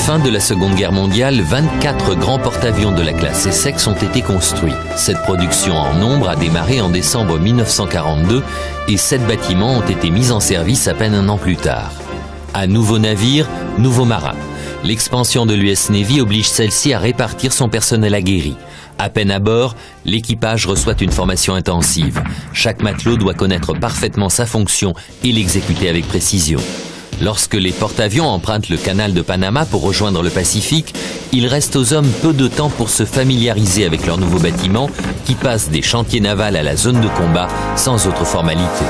fin de la Seconde Guerre mondiale, 24 grands porte-avions de la classe Essex ont été construits. Cette production en nombre a démarré en décembre 1942 et 7 bâtiments ont été mis en service à peine un an plus tard. À nouveau navire, nouveau marin. L'expansion de l'US Navy oblige celle-ci à répartir son personnel aguerri. À peine à bord, l'équipage reçoit une formation intensive. Chaque matelot doit connaître parfaitement sa fonction et l'exécuter avec précision. Lorsque les porte-avions empruntent le canal de Panama pour rejoindre le Pacifique, il reste aux hommes peu de temps pour se familiariser avec leurs nouveaux bâtiments qui passent des chantiers navals à la zone de combat sans autre formalité.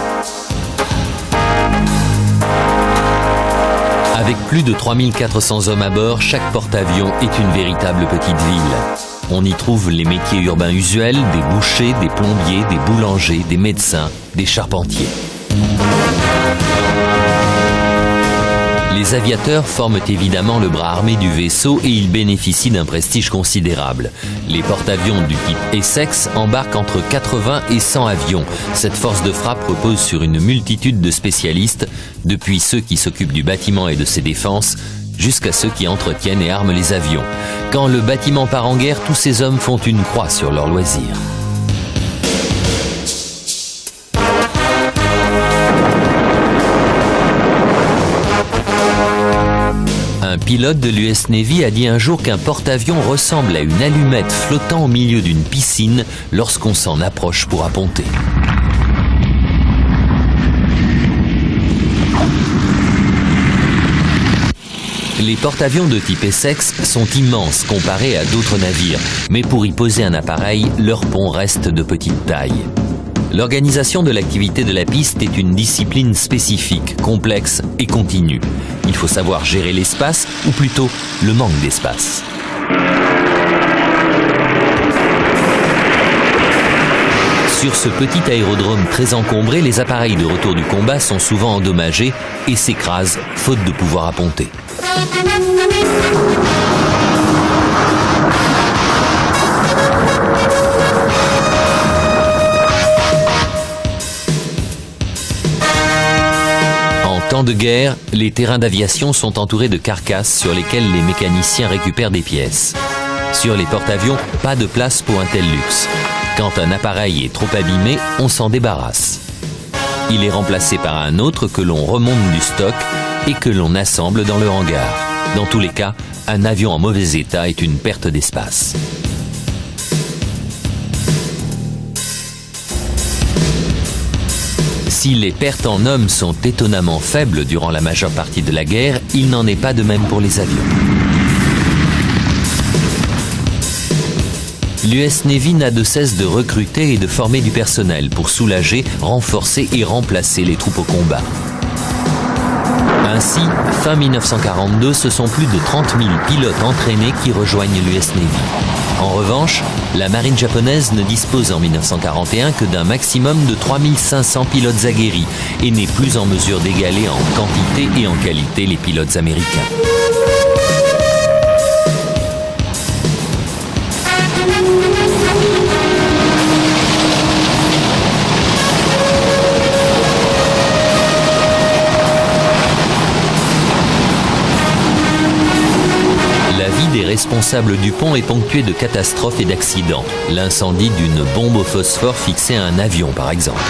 Avec plus de 3400 hommes à bord, chaque porte-avions est une véritable petite ville. On y trouve les métiers urbains usuels, des bouchers, des plombiers, des boulangers, des médecins, des charpentiers. Les aviateurs forment évidemment le bras armé du vaisseau et ils bénéficient d'un prestige considérable. Les porte-avions du type Essex embarquent entre 80 et 100 avions. Cette force de frappe repose sur une multitude de spécialistes, depuis ceux qui s'occupent du bâtiment et de ses défenses, jusqu'à ceux qui entretiennent et arment les avions. Quand le bâtiment part en guerre, tous ces hommes font une croix sur leurs loisirs. Un pilote de l'US Navy a dit un jour qu'un porte-avions ressemble à une allumette flottant au milieu d'une piscine lorsqu'on s'en approche pour apponter. Les porte-avions de type Essex sont immenses comparés à d'autres navires, mais pour y poser un appareil, leur pont reste de petite taille. L'organisation de l'activité de la piste est une discipline spécifique, complexe et continue. Il faut savoir gérer l'espace, ou plutôt le manque d'espace. Sur ce petit aérodrome très encombré, les appareils de retour du combat sont souvent endommagés et s'écrasent, faute de pouvoir apponter. En temps de guerre, les terrains d'aviation sont entourés de carcasses sur lesquelles les mécaniciens récupèrent des pièces. Sur les porte-avions, pas de place pour un tel luxe. Quand un appareil est trop abîmé, on s'en débarrasse. Il est remplacé par un autre que l'on remonte du stock et que l'on assemble dans le hangar. Dans tous les cas, un avion en mauvais état est une perte d'espace. Si les pertes en hommes sont étonnamment faibles durant la majeure partie de la guerre, il n'en est pas de même pour les avions. L'US Navy n'a de cesse de recruter et de former du personnel pour soulager, renforcer et remplacer les troupes au combat. Ainsi, fin 1942, ce sont plus de 30 000 pilotes entraînés qui rejoignent l'US Navy. En revanche, la marine japonaise ne dispose en 1941 que d'un maximum de 3500 pilotes aguerris et n'est plus en mesure d'égaler en quantité et en qualité les pilotes américains. La vie des responsables du pont est ponctuée de catastrophes et d'accidents. L'incendie d'une bombe au phosphore fixée à un avion, par exemple.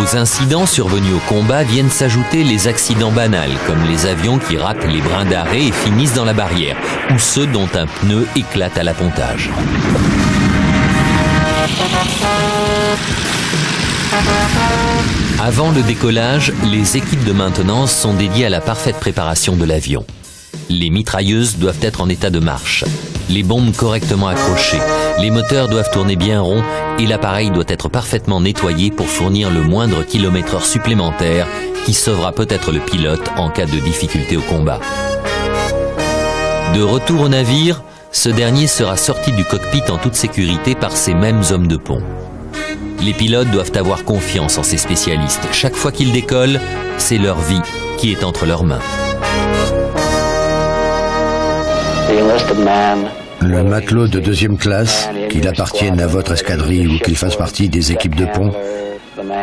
Aux incidents survenus au combat viennent s'ajouter les accidents banals, comme les avions qui ratent les brins d'arrêt et finissent dans la barrière, ou ceux dont un pneu éclate à l'appontage. Avant le décollage, les équipes de maintenance sont dédiées à la parfaite préparation de l'avion. Les mitrailleuses doivent être en état de marche, les bombes correctement accrochées, les moteurs doivent tourner bien rond et l'appareil doit être parfaitement nettoyé pour fournir le moindre kilomètre supplémentaire qui sauvera peut-être le pilote en cas de difficulté au combat. De retour au navire, ce dernier sera sorti du cockpit en toute sécurité par ces mêmes hommes de pont. Les pilotes doivent avoir confiance en ces spécialistes. Chaque fois qu'ils décollent, c'est leur vie qui est entre leurs mains. Le matelot de deuxième classe, qu'il appartienne à votre escadrille ou qu'il fasse partie des équipes de pont,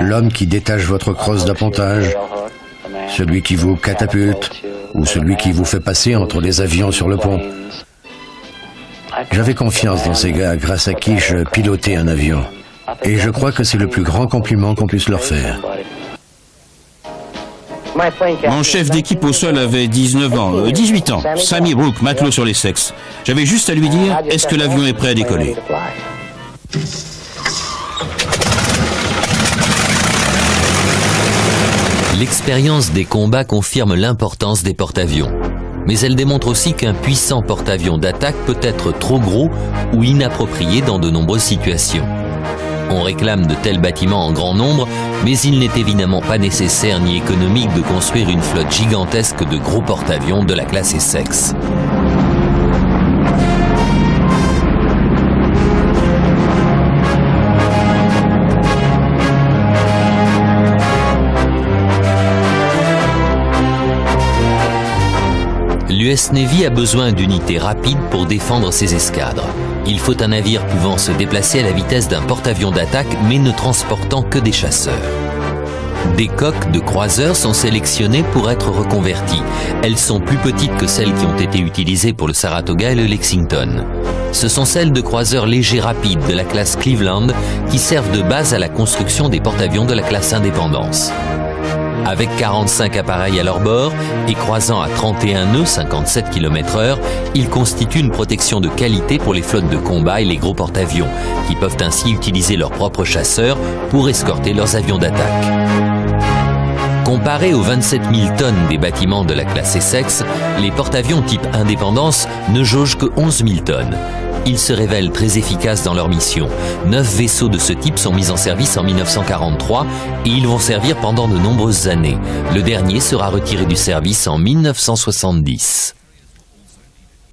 l'homme qui détache votre crosse d'appontage, celui qui vous catapulte ou celui qui vous fait passer entre les avions sur le pont. J'avais confiance dans ces gars grâce à qui je pilotais un avion. Et je crois que c'est le plus grand compliment qu'on puisse leur faire. Mon chef d'équipe au sol avait 18 ans, Sammy Brooke, matelot sur l'Essex. J'avais juste à lui dire, est-ce que l'avion est prêt à décoller? L'expérience des combats confirme l'importance des porte-avions. Mais elle démontre aussi qu'un puissant porte-avions d'attaque peut être trop gros ou inapproprié dans de nombreuses situations. On réclame de tels bâtiments en grand nombre, mais il n'est évidemment pas nécessaire ni économique de construire une flotte gigantesque de gros porte-avions de la classe Essex. L'US Navy a besoin d'unités rapides pour défendre ses escadres. Il faut un navire pouvant se déplacer à la vitesse d'un porte-avions d'attaque mais ne transportant que des chasseurs. Des coques de croiseurs sont sélectionnées pour être reconverties. Elles sont plus petites que celles qui ont été utilisées pour le Saratoga et le Lexington. Ce sont celles de croiseurs légers rapides de la classe Cleveland qui servent de base à la construction des porte-avions de la classe Indépendance. Avec 45 appareils à leur bord et croisant à 31 nœuds, 57 km/h, ils constituent une protection de qualité pour les flottes de combat et les gros porte-avions, qui peuvent ainsi utiliser leurs propres chasseurs pour escorter leurs avions d'attaque. Comparés aux 27 000 tonnes des bâtiments de la classe Essex, les porte-avions type Indépendance ne jaugent que 11 000 tonnes. Ils se révèlent très efficaces dans leur mission. 9 vaisseaux de ce type sont mis en service en 1943 et ils vont servir pendant de nombreuses années. Le dernier sera retiré du service en 1970.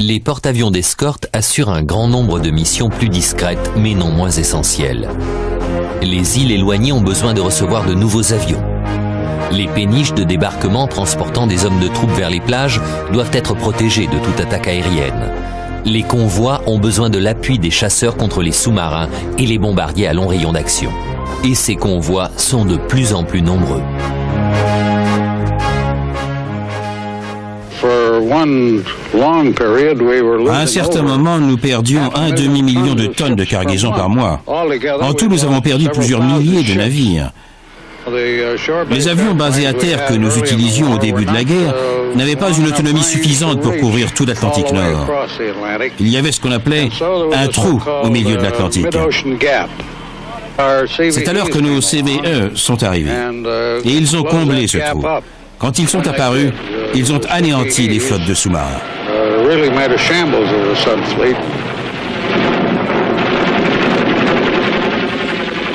Les porte-avions d'escorte assurent un grand nombre de missions plus discrètes mais non moins essentielles. Les îles éloignées ont besoin de recevoir de nouveaux avions. Les péniches de débarquement transportant des hommes de troupes vers les plages doivent être protégées de toute attaque aérienne. Les convois ont besoin de l'appui des chasseurs contre les sous-marins et les bombardiers à long rayon d'action. Et ces convois sont de plus en plus nombreux. À un certain moment, nous perdions un demi-million de tonnes de cargaison par mois. En tout, nous avons perdu plusieurs milliers de navires. Les avions basés à terre que nous utilisions au début de la guerre n'avaient pas une autonomie suffisante pour couvrir tout l'Atlantique Nord. Il y avait ce qu'on appelait un trou au milieu de l'Atlantique. C'est alors que nos CVE sont arrivés. Et ils ont comblé ce trou. Quand ils sont apparus, ils ont anéanti les flottes de sous-marins.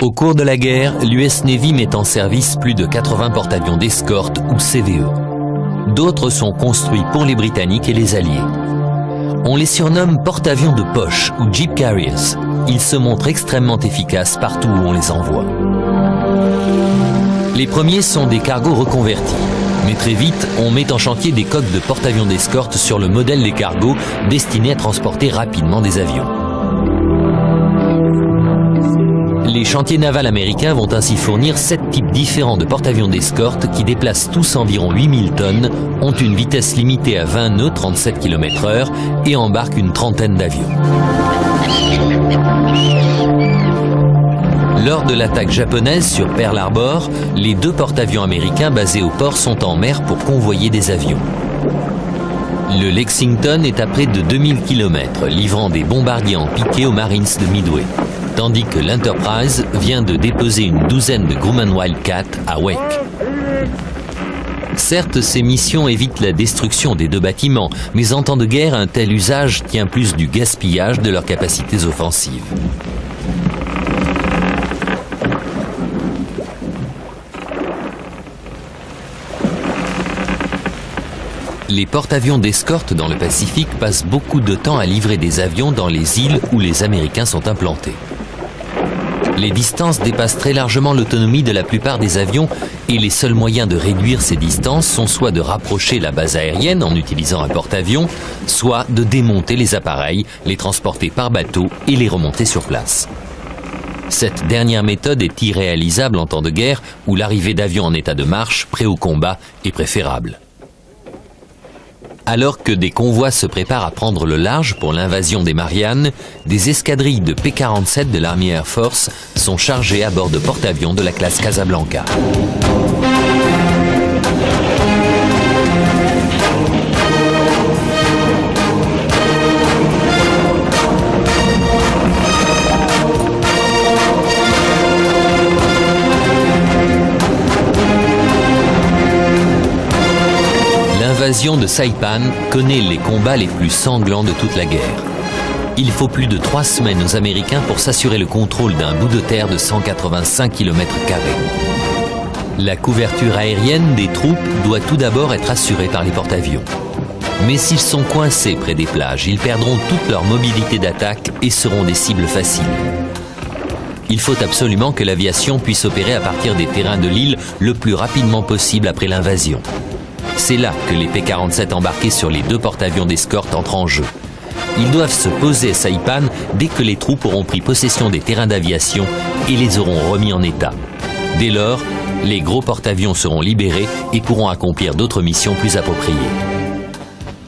Au cours de la guerre, l'US Navy met en service plus de 80 porte-avions d'escorte ou CVE. D'autres sont construits pour les Britanniques et les Alliés. On les surnomme porte-avions de poche ou Jeep Carriers. Ils se montrent extrêmement efficaces partout où on les envoie. Les premiers sont des cargos reconvertis. Mais très vite, on met en chantier des coques de porte-avions d'escorte sur le modèle des cargos destinés à transporter rapidement des avions. Les chantiers navals américains vont ainsi fournir 7 types différents de porte-avions d'escorte qui déplacent tous environ 8000 tonnes, ont une vitesse limitée à 20 nœuds, 37 km/h et embarquent une trentaine d'avions. Lors de l'attaque japonaise sur Pearl Harbor, les 2 porte-avions américains basés au port sont en mer pour convoyer des avions. Le Lexington est à près de 2000 km, livrant des bombardiers en piqué aux Marines de Midway, tandis que l'Enterprise vient de déposer une douzaine de Grumman Wildcat à Wake. Certes, ces missions évitent la destruction des 2 bâtiments, mais en temps de guerre, un tel usage tient plus du gaspillage de leurs capacités offensives. Les porte-avions d'escorte dans le Pacifique passent beaucoup de temps à livrer des avions dans les îles où les Américains sont implantés. Les distances dépassent très largement l'autonomie de la plupart des avions et les seuls moyens de réduire ces distances sont soit de rapprocher la base aérienne en utilisant un porte-avions, soit de démonter les appareils, les transporter par bateau et les remonter sur place. Cette dernière méthode est irréalisable en temps de guerre où l'arrivée d'avions en état de marche, prêts au combat, est préférable. Alors que des convois se préparent à prendre le large pour l'invasion des Mariannes, des escadrilles de P-47 de l'Army Air Force sont chargées à bord de porte-avions de la classe Casablanca. L'invasion de Saipan connaît les combats les plus sanglants de toute la guerre. Il faut plus de 3 semaines aux Américains pour s'assurer le contrôle d'un bout de terre de 185 km². La couverture aérienne des troupes doit tout d'abord être assurée par les porte-avions. Mais s'ils sont coincés près des plages, ils perdront toute leur mobilité d'attaque et seront des cibles faciles. Il faut absolument que l'aviation puisse opérer à partir des terrains de l'île le plus rapidement possible après l'invasion. C'est là que les P-47 embarqués sur les 2 porte-avions d'escorte entrent en jeu. Ils doivent se poser à Saipan dès que les troupes auront pris possession des terrains d'aviation et les auront remis en état. Dès lors, les gros porte-avions seront libérés et pourront accomplir d'autres missions plus appropriées.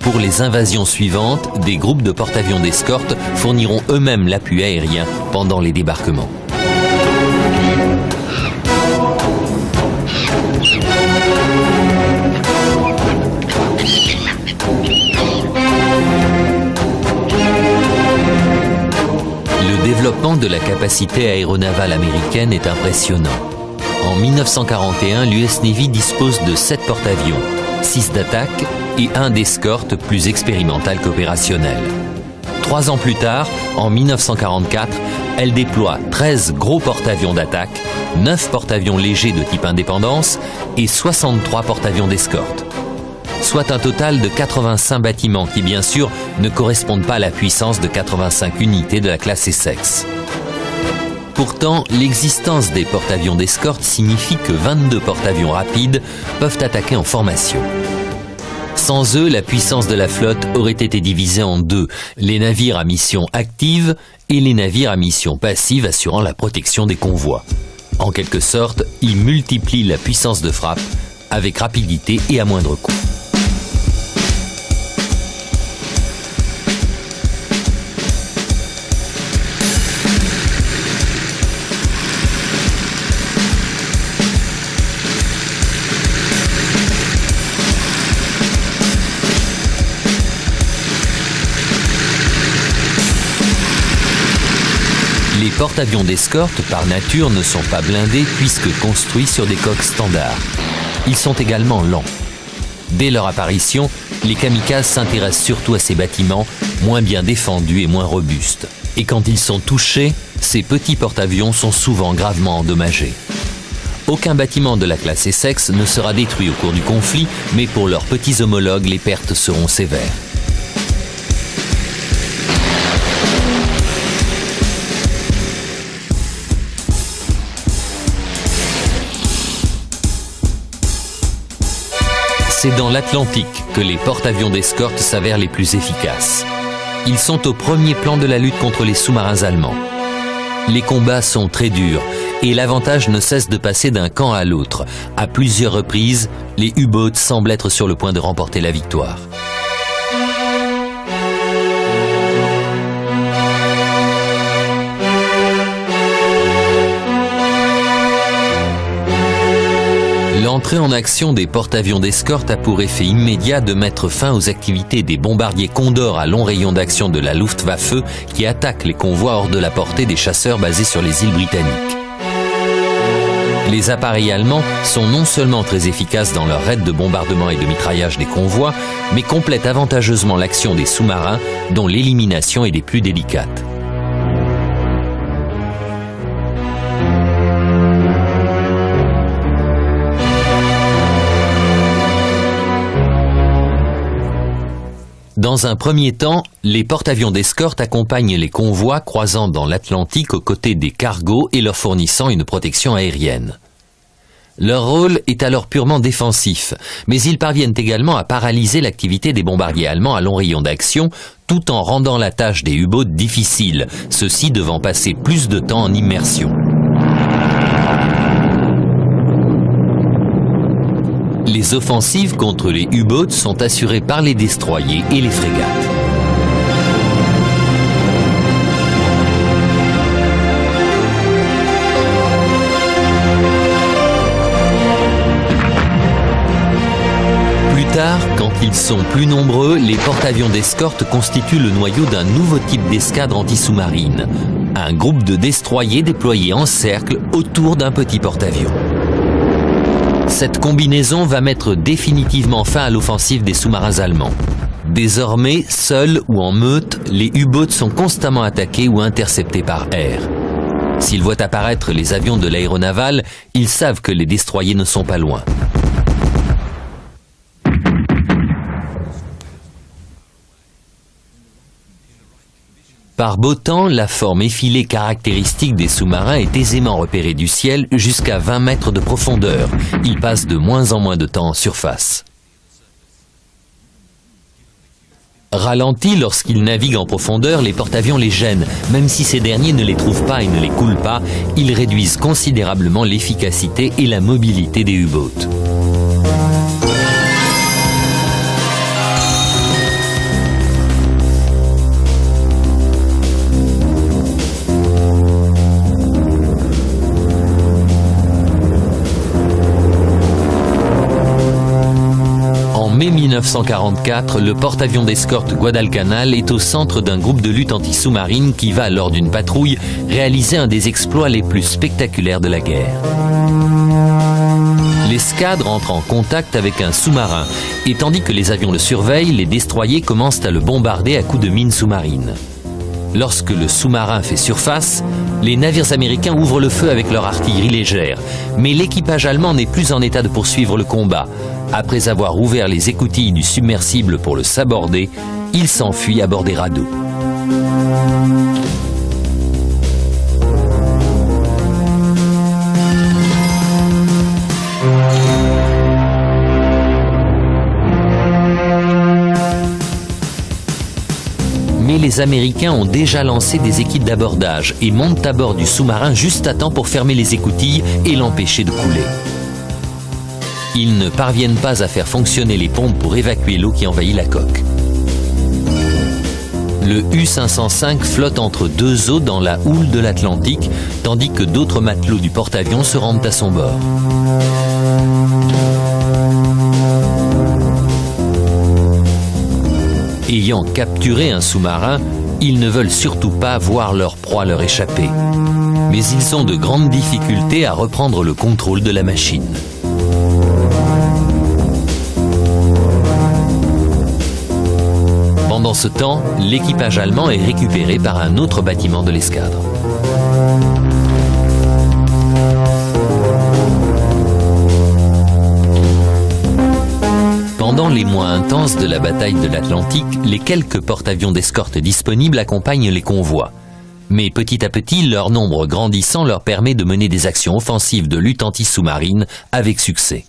Pour les invasions suivantes, des groupes de porte-avions d'escorte fourniront eux-mêmes l'appui aérien pendant les débarquements. Le développement de la capacité aéronavale américaine est impressionnant. En 1941, l'US Navy dispose de 7 porte-avions, 6 d'attaque et 1 d'escorte plus expérimental qu'opérationnel. 3 ans plus tard, en 1944, elle déploie 13 gros porte-avions d'attaque, 9 porte-avions légers de type Indépendance et 63 porte-avions d'escorte. Soit un total de 85 bâtiments qui, bien sûr, ne correspondent pas à la puissance de 85 unités de la classe Essex. Pourtant, l'existence des porte-avions d'escorte signifie que 22 porte-avions rapides peuvent attaquer en formation. Sans eux, la puissance de la flotte aurait été divisée en 2, les navires à mission active et les navires à mission passive assurant la protection des convois. En quelque sorte, ils multiplient la puissance de frappe avec rapidité et à moindre coût. Les porte-avions d'escorte, par nature, ne sont pas blindés puisque construits sur des coques standards. Ils sont également lents. Dès leur apparition, les kamikazes s'intéressent surtout à ces bâtiments, moins bien défendus et moins robustes. Et quand ils sont touchés, ces petits porte-avions sont souvent gravement endommagés. Aucun bâtiment de la classe Essex ne sera détruit au cours du conflit, mais pour leurs petits homologues, les pertes seront sévères. C'est dans l'Atlantique que les porte-avions d'escorte s'avèrent les plus efficaces. Ils sont au premier plan de la lutte contre les sous-marins allemands. Les combats sont très durs et l'avantage ne cesse de passer d'un camp à l'autre. À plusieurs reprises, les U-boats semblent être sur le point de remporter la victoire. L'entrée en action des porte-avions d'escorte a pour effet immédiat de mettre fin aux activités des bombardiers Condor à long rayon d'action de la Luftwaffe qui attaquent les convois hors de la portée des chasseurs basés sur les îles britanniques. Les appareils allemands sont non seulement très efficaces dans leurs raids de bombardement et de mitraillage des convois, mais complètent avantageusement l'action des sous-marins dont l'élimination est des plus délicates. Dans un premier temps, les porte-avions d'escorte accompagnent les convois croisant dans l'Atlantique aux côtés des cargos et leur fournissant une protection aérienne. Leur rôle est alors purement défensif, mais ils parviennent également à paralyser l'activité des bombardiers allemands à long rayon d'action, tout en rendant la tâche des U-boats difficile, ceux-ci devant passer plus de temps en immersion. Les offensives contre les U-boats sont assurées par les destroyers et les frégates. Plus tard, quand ils sont plus nombreux, les porte-avions d'escorte constituent le noyau d'un nouveau type d'escadre anti-sous-marine. Un groupe de destroyers déployés en cercle autour d'un petit porte-avions. Cette combinaison va mettre définitivement fin à l'offensive des sous-marins allemands. Désormais, seuls ou en meute, les U-boats sont constamment attaqués ou interceptés par air. S'ils voient apparaître les avions de l'aéronavale, ils savent que les destroyers ne sont pas loin. Par beau temps, la forme effilée caractéristique des sous-marins est aisément repérée du ciel jusqu'à 20 mètres de profondeur. Ils passent de moins en moins de temps en surface. Ralentis lorsqu'ils naviguent en profondeur, les porte-avions les gênent. Même si ces derniers ne les trouvent pas et ne les coulent pas, ils réduisent considérablement l'efficacité et la mobilité des U-boats. En mai 1944, le porte-avions d'escorte Guadalcanal est au centre d'un groupe de lutte anti-sous-marine qui va, lors d'une patrouille, réaliser un des exploits les plus spectaculaires de la guerre. L'escadre entre en contact avec un sous-marin et tandis que les avions le surveillent, les destroyers commencent à le bombarder à coups de mines sous-marines. Lorsque le sous-marin fait surface, les navires américains ouvrent le feu avec leur artillerie légère, mais l'équipage allemand n'est plus en état de poursuivre le combat. Après avoir ouvert les écoutilles du submersible pour le saborder, il s'enfuit à bord des radeaux. Mais les Américains ont déjà lancé des équipes d'abordage et montent à bord du sous-marin juste à temps pour fermer les écoutilles et l'empêcher de couler. Ils ne parviennent pas à faire fonctionner les pompes pour évacuer l'eau qui envahit la coque. Le U-505 flotte entre deux eaux dans la houle de l'Atlantique, tandis que d'autres matelots du porte-avions se rendent à son bord. Ayant capturé un sous-marin, ils ne veulent surtout pas voir leur proie leur échapper. Mais ils ont de grandes difficultés à reprendre le contrôle de la machine. Pendant ce temps, l'équipage allemand est récupéré par un autre bâtiment de l'escadre. Pendant les mois intenses de la bataille de l'Atlantique, les quelques porte-avions d'escorte disponibles accompagnent les convois. Mais petit à petit, leur nombre grandissant leur permet de mener des actions offensives de lutte anti-sous-marine avec succès.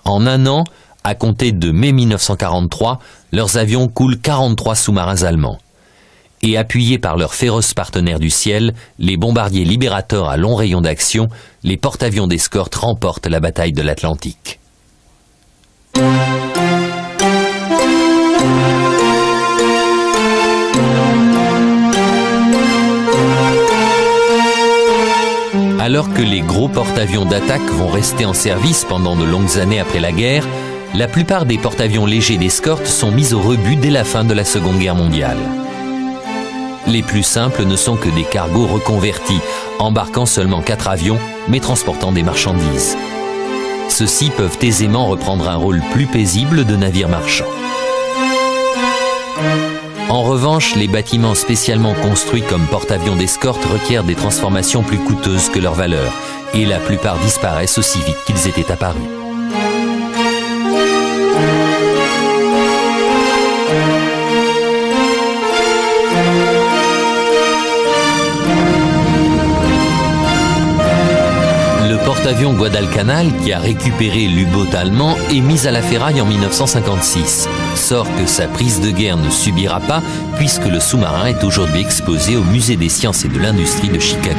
En un an, à compter de mai 1943, leurs avions coulent 43 sous-marins allemands. Et appuyés par leurs féroces partenaires du ciel, les bombardiers libérateurs à long rayon d'action, les porte-avions d'escorte remportent la bataille de l'Atlantique. Alors que les gros porte-avions d'attaque vont rester en service pendant de longues années après la guerre, la plupart des porte-avions légers d'escorte sont mis au rebut dès la fin de la Seconde Guerre mondiale. Les plus simples ne sont que des cargos reconvertis, embarquant seulement 4 avions, mais transportant des marchandises. Ceux-ci peuvent aisément reprendre un rôle plus paisible de navires marchands. En revanche, les bâtiments spécialement construits comme porte-avions d'escorte requièrent des transformations plus coûteuses que leur valeur, et la plupart disparaissent aussi vite qu'ils étaient apparus. porte-avions Guadalcanal, qui a récupéré l'U-boat allemand, est mis à la ferraille en 1956. Sort que sa prise de guerre ne subira pas, puisque le sous-marin est aujourd'hui exposé au Musée des sciences et de l'industrie de Chicago.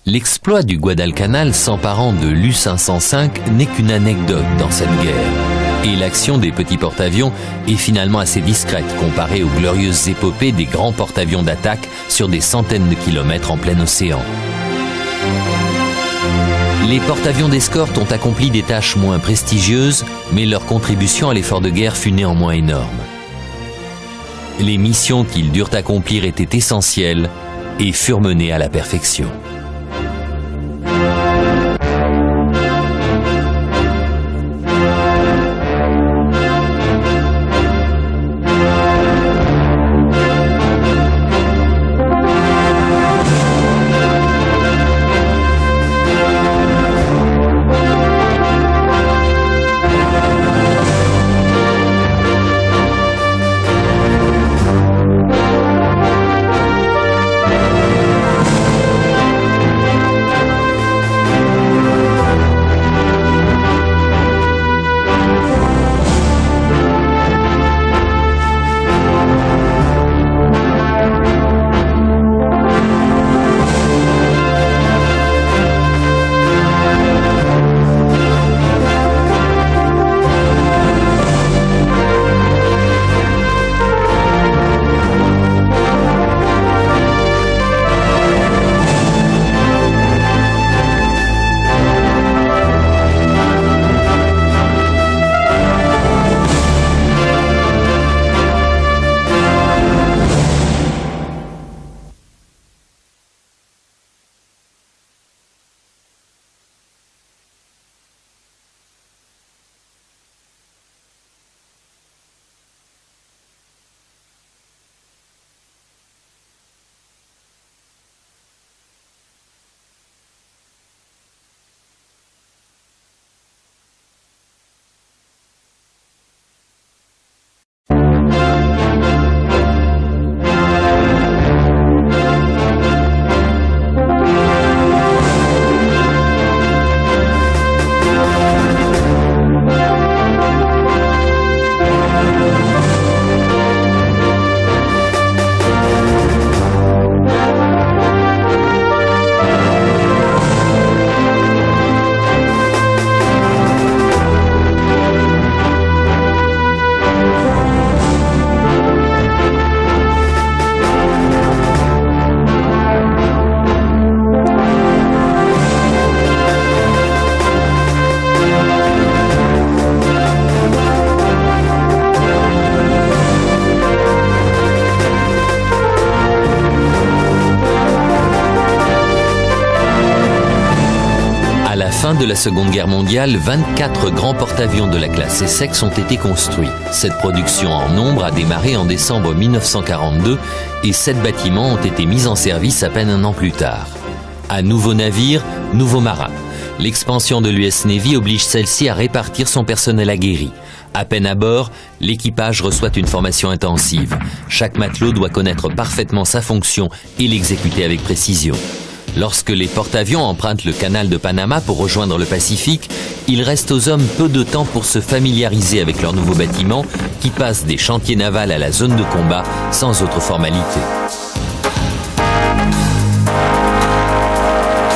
L'exploit du Guadalcanal s'emparant de l'U-505 n'est qu'une anecdote dans cette guerre. Et l'action des petits porte-avions est finalement assez discrète comparée aux glorieuses épopées des grands porte-avions d'attaque sur des centaines de kilomètres en plein océan. Les porte-avions d'escorte ont accompli des tâches moins prestigieuses, mais leur contribution à l'effort de guerre fut néanmoins énorme. Les missions qu'ils durent accomplir étaient essentielles et furent menées à la perfection. Fin de la Seconde Guerre mondiale, 24 grands porte-avions de la classe Essex ont été construits. Cette production en nombre a démarré en décembre 1942 et 7 bâtiments ont été mis en service à peine un an plus tard. À nouveaux navires, nouveaux marins. L'expansion de l'US Navy oblige celle-ci à répartir son personnel aguerri. À peine à bord, l'équipage reçoit une formation intensive. Chaque matelot doit connaître parfaitement sa fonction et l'exécuter avec précision. Lorsque les porte-avions empruntent le canal de Panama pour rejoindre le Pacifique, il reste aux hommes peu de temps pour se familiariser avec leurs nouveaux bâtiments qui passent des chantiers navals à la zone de combat sans autre formalité.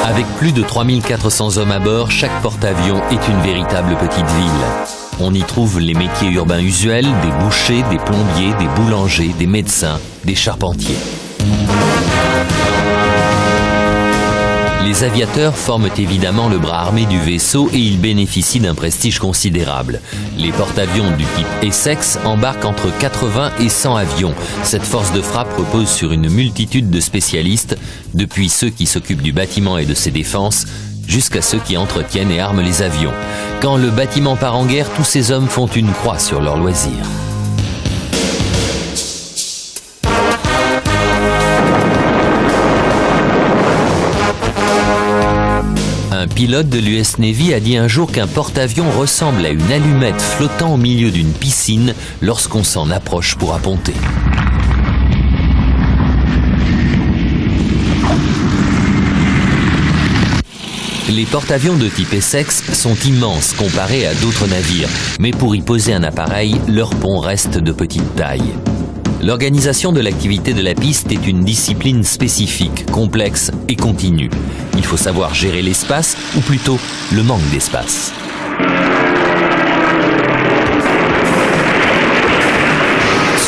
Avec plus de 3400 hommes à bord, chaque porte-avions est une véritable petite ville. On y trouve les métiers urbains usuels, des bouchers, des plombiers, des boulangers, des médecins, des charpentiers. Les aviateurs forment évidemment le bras armé du vaisseau et ils bénéficient d'un prestige considérable. Les porte-avions du type Essex embarquent entre 80 et 100 avions. Cette force de frappe repose sur une multitude de spécialistes, depuis ceux qui s'occupent du bâtiment et de ses défenses, jusqu'à ceux qui entretiennent et arment les avions. Quand le bâtiment part en guerre, tous ces hommes font une croix sur leur loisir. Un pilote de l'US Navy a dit un jour qu'un porte-avions ressemble à une allumette flottant au milieu d'une piscine lorsqu'on s'en approche pour apponter. Les porte-avions de type Essex sont immenses comparés à d'autres navires, mais pour y poser un appareil, leur pont reste de petite taille. L'organisation de l'activité de la piste est une discipline spécifique, complexe et continue. Il faut savoir gérer l'espace, ou plutôt le manque d'espace.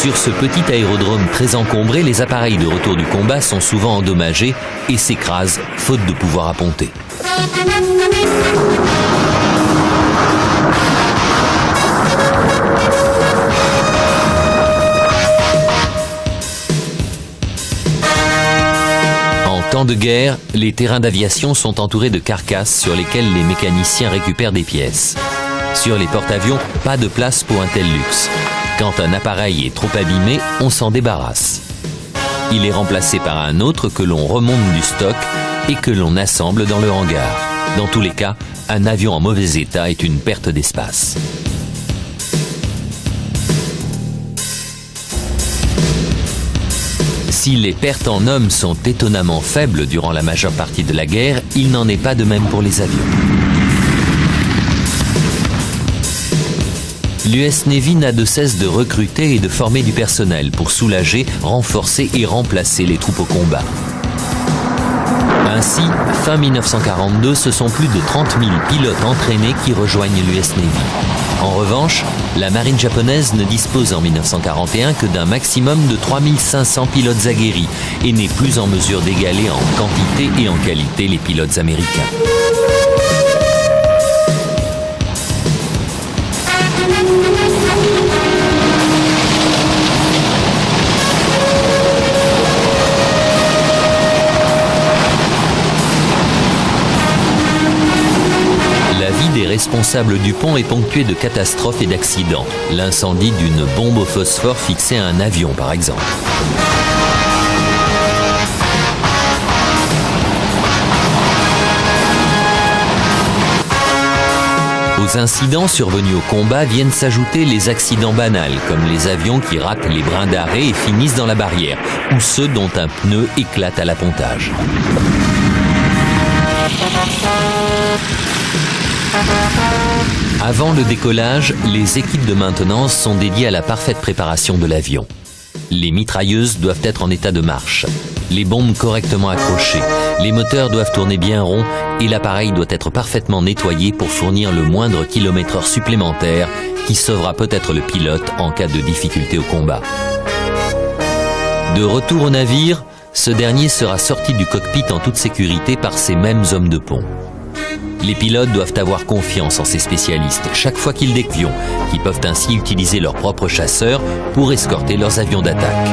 Sur ce petit aérodrome très encombré, les appareils de retour du combat sont souvent endommagés et s'écrasent, faute de pouvoir apponter. En temps de guerre, les terrains d'aviation sont entourés de carcasses sur lesquelles les mécaniciens récupèrent des pièces. Sur les porte-avions, pas de place pour un tel luxe. Quand un appareil est trop abîmé, on s'en débarrasse. Il est remplacé par un autre que l'on remonte du stock et que l'on assemble dans le hangar. Dans tous les cas, un avion en mauvais état est une perte d'espace. Si les pertes en hommes sont étonnamment faibles durant la majeure partie de la guerre, il n'en est pas de même pour les avions. L'US Navy n'a de cesse de recruter et de former du personnel pour soulager, renforcer et remplacer les troupes au combat. Ainsi, fin 1942, ce sont plus de 30 000 pilotes entraînés qui rejoignent l'US Navy. En revanche, la marine japonaise ne dispose en 1941 que d'un maximum de 3500 pilotes aguerris et n'est plus en mesure d'égaler en quantité et en qualité les pilotes américains. Les responsables du pont est ponctué de catastrophes et d'accidents. L'incendie d'une bombe au phosphore fixée à un avion, par exemple. Aux incidents survenus au combat viennent s'ajouter les accidents banals, comme les avions qui ratent les brins d'arrêt et finissent dans la barrière, ou ceux dont un pneu éclate à l'appontage. Avant le décollage, les équipes de maintenance sont dédiées à la parfaite préparation de l'avion. Les mitrailleuses doivent être en état de marche, les bombes correctement accrochées, les moteurs doivent tourner bien rond et l'appareil doit être parfaitement nettoyé pour fournir le moindre kilomètre-heure supplémentaire qui sauvera peut-être le pilote en cas de difficulté au combat. De retour au navire, ce dernier sera sorti du cockpit en toute sécurité par ces mêmes hommes de pont. Les pilotes doivent avoir confiance en ces spécialistes chaque fois qu'ils décollent, qui peuvent ainsi utiliser leurs propres chasseurs pour escorter leurs avions d'attaque.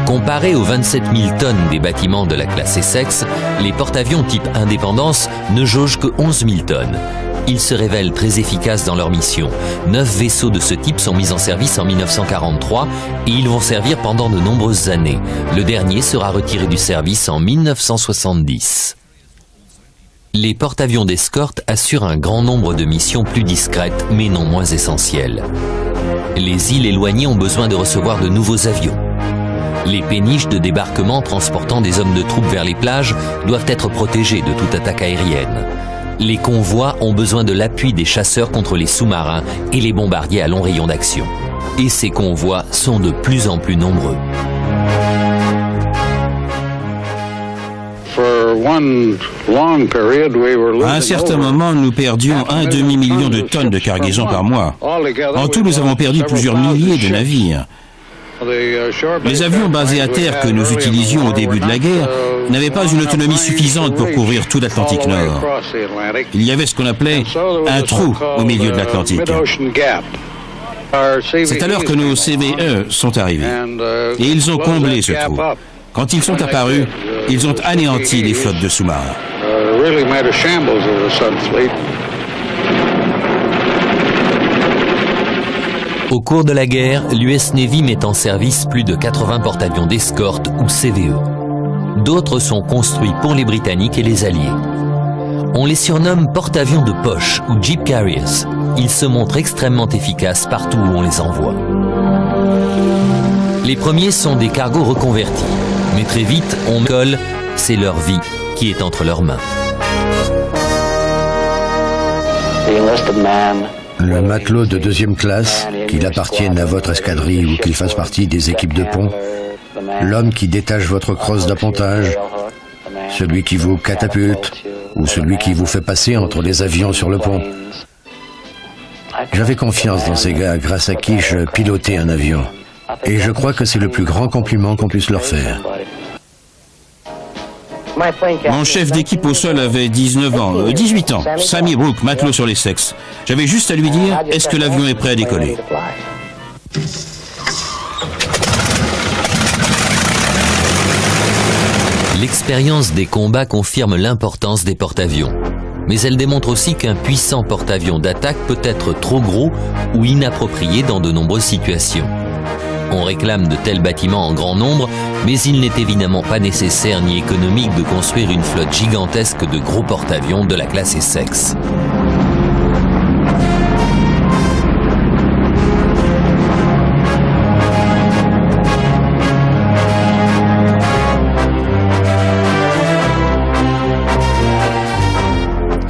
Comparés aux 27 000 tonnes des bâtiments de la classe Essex, les porte-avions type Indépendance ne jaugent que 11 000 tonnes. Ils se révèlent très efficaces dans leur mission. 9 vaisseaux de ce type sont mis en service en 1943 et ils vont servir pendant de nombreuses années. Le dernier sera retiré du service en 1970. Les porte-avions d'escorte assurent un grand nombre de missions plus discrètes, mais non moins essentielles. Les îles éloignées ont besoin de recevoir de nouveaux avions. Les péniches de débarquement transportant des hommes de troupes vers les plages doivent être protégées de toute attaque aérienne. Les convois ont besoin de l'appui des chasseurs contre les sous-marins et les bombardiers à long rayon d'action. Et ces convois sont de plus en plus nombreux. À un certain moment, nous perdions un demi-million de tonnes de cargaison par mois. En tout, nous avons perdu plusieurs milliers de navires. Les avions basés à terre que nous utilisions au début de la guerre n'avaient pas une autonomie suffisante pour couvrir tout l'Atlantique Nord. Il y avait ce qu'on appelait un trou au milieu de l'Atlantique. C'est alors que nos CVE sont arrivés. Et ils ont comblé ce trou. Quand ils sont apparus, ils ont anéanti les flottes de sous-marins. Au cours de la guerre, l'US Navy met en service plus de 80 porte-avions d'escorte ou CVE. D'autres sont construits pour les Britanniques et les Alliés. On les surnomme porte-avions de poche ou Jeep Carriers. Ils se montrent extrêmement efficaces partout où on les envoie. Les premiers sont des cargos reconvertis. Mais très vite, on colle, c'est leur vie qui est entre leurs mains. Le matelot de deuxième classe, qu'il appartienne à votre escadrille ou qu'il fasse partie des équipes de pont, l'homme qui détache votre crosse d'appontage, celui qui vous catapulte ou celui qui vous fait passer entre les avions sur le pont. J'avais confiance dans ces gars grâce à qui je pilotais un avion. Et je crois que c'est le plus grand compliment qu'on puisse leur faire. Mon chef d'équipe au sol avait 18 ans, Sammy Brooke, matelot sur les Sex. J'avais juste à lui dire, est-ce que l'avion est prêt à décoller? L'expérience des combats confirme l'importance des porte-avions. Mais elle démontre aussi qu'un puissant porte-avions d'attaque peut être trop gros ou inapproprié dans de nombreuses situations. On réclame de tels bâtiments en grand nombre, mais il n'est évidemment pas nécessaire ni économique de construire une flotte gigantesque de gros porte-avions de la classe Essex.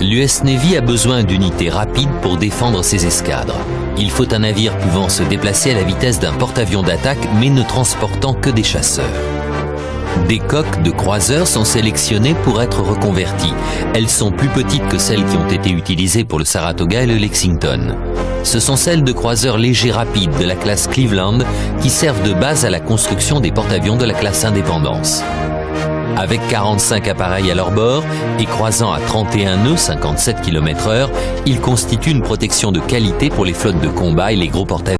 L'US Navy a besoin d'unités rapides pour défendre ses escadres. Il faut un navire pouvant se déplacer à la vitesse d'un porte-avions d'attaque, mais ne transportant que des chasseurs. Des coques de croiseurs sont sélectionnées pour être reconverties. Elles sont plus petites que celles qui ont été utilisées pour le Saratoga et le Lexington. Ce sont celles de croiseurs légers rapides de la classe Cleveland qui servent de base à la construction des porte-avions de la classe Indépendance. Avec 45 appareils à leur bord et croisant à 31 nœuds, 57 km/h, ils constituent une protection de qualité pour les flottes de combat et les gros porte-avions.